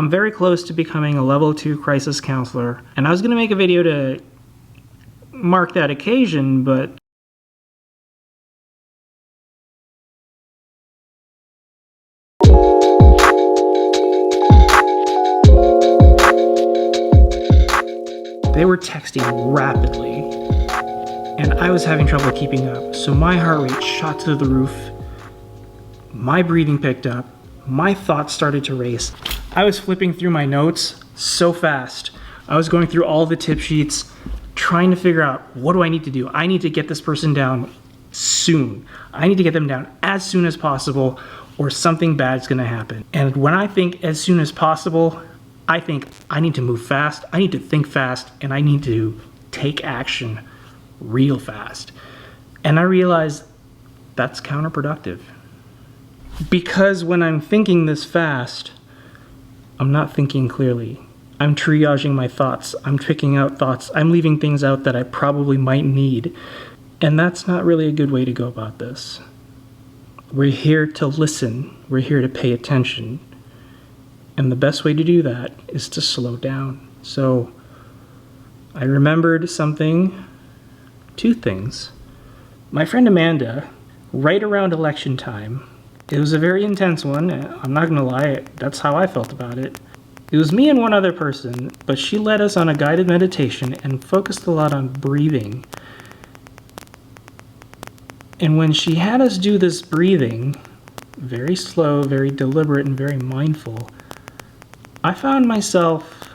I'm very close to becoming a level 2 crisis counselor, and I was going to make a video to mark that occasion, but they were texting rapidly, and I was having trouble keeping up. So my heart rate shot to the roof, my breathing picked up, my thoughts started to race. I was flipping through my notes so fast. I was going through all the tip sheets, trying to figure out, what do I need to do? I need to get this person down soon. I need to get them down as soon as possible, or something bad's gonna happen. And when I think as soon as possible, I think I need to move fast, I need to think fast, and I need to take action real fast. And I realized that's counterproductive. Because when I'm thinking this fast, I'm not thinking clearly. I'm triaging my thoughts. I'm picking out thoughts. I'm leaving things out that I probably might need. And that's not really a good way to go about this. We're here to listen. We're here to pay attention. And the best way to do that is to slow down. So I remembered two things. My friend Amanda, right around election time, it was a very intense one. I'm not gonna lie, that's how I felt about it. It was me and one other person, but she led us on a guided meditation and focused a lot on breathing. And when she had us do this breathing, very slow, very deliberate, and very mindful, I found myself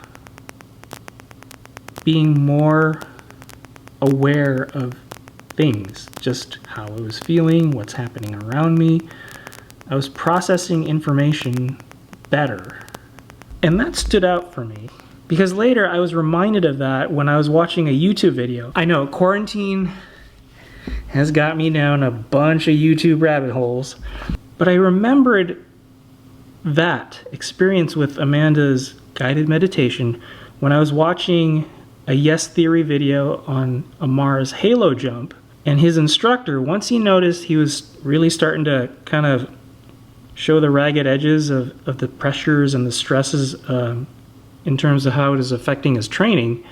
being more aware of things, just how I was feeling, what's happening around me. I was processing information better. And that stood out for me, because later I was reminded of that when I was watching a YouTube video. I know quarantine has got me down a bunch of YouTube rabbit holes, but I remembered that experience with Amanda's guided meditation when I was watching a Yes Theory video on Amar's halo jump. And his instructor, once he noticed he was really starting to kind of show the ragged edges of the pressures and the stresses in terms of how it is affecting his training,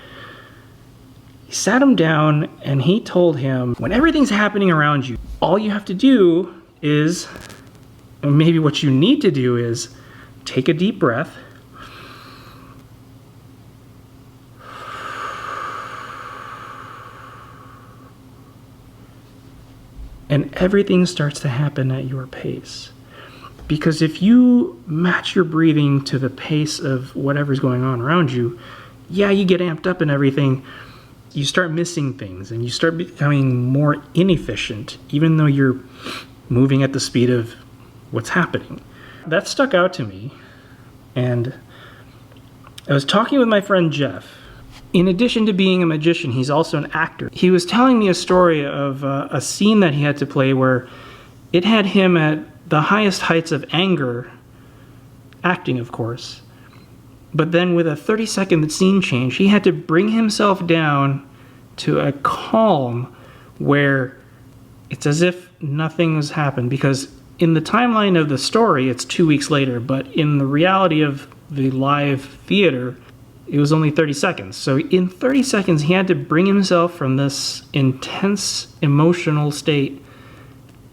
he sat him down and he told him, when everything's happening around you, all you have to do is, and maybe what you need to do is, take a deep breath, and everything starts to happen at your pace. Because if you match your breathing to the pace of whatever's going on around you, yeah, you get amped up and everything, you start missing things and you start becoming more inefficient, even though you're moving at the speed of what's happening. That stuck out to me, and I was talking with my friend Jeff. In addition to being a magician, he's also an actor. He was telling me a story of a scene that he had to play where it had him at the highest heights of anger, acting of course, but then with a 30-second scene change, he had to bring himself down to a calm where it's as if nothing has happened, because in the timeline of the story it's 2 weeks later, but in the reality of the live theater it was only 30 seconds. So in 30 seconds he had to bring himself from this intense emotional state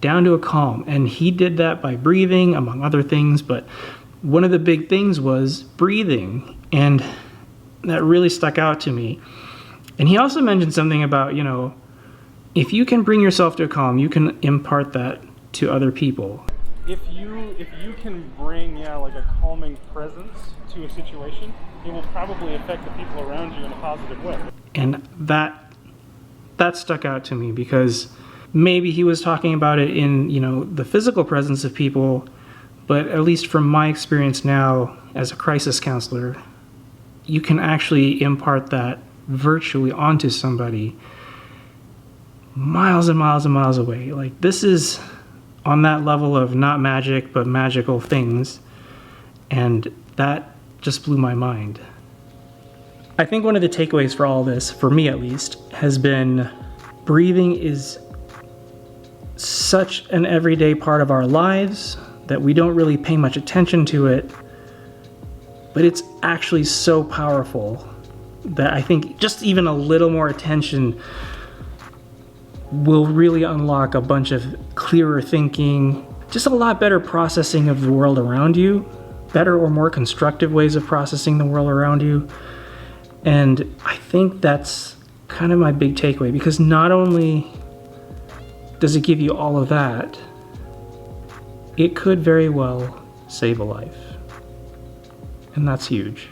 down to a calm, and he did that by breathing, among other things, but one of the big things was breathing, and that really stuck out to me. And he also mentioned something about, you know, if you can bring yourself to a calm, you can impart that to other people. If you can bring, like a calming presence to a situation, it will probably affect the people around you in a positive way. And that stuck out to me, because maybe he was talking about it in, the physical presence of people, but at least from my experience now as a crisis counselor, you can actually impart that virtually onto somebody miles and miles and miles away. Like, this is on that level of not magic, but magical things, and that just blew my mind. I think one of the takeaways for all this, for me at least, has been breathing is such an everyday part of our lives that we don't really pay much attention to it but it's actually so powerful that I think just even a little more attention will really unlock a bunch of clearer thinking, just a lot better processing of the world around you, better or more constructive ways of processing the world around you. And I think that's kind of my big takeaway, because not only does it give you all of that, it could very well save a life. And that's huge.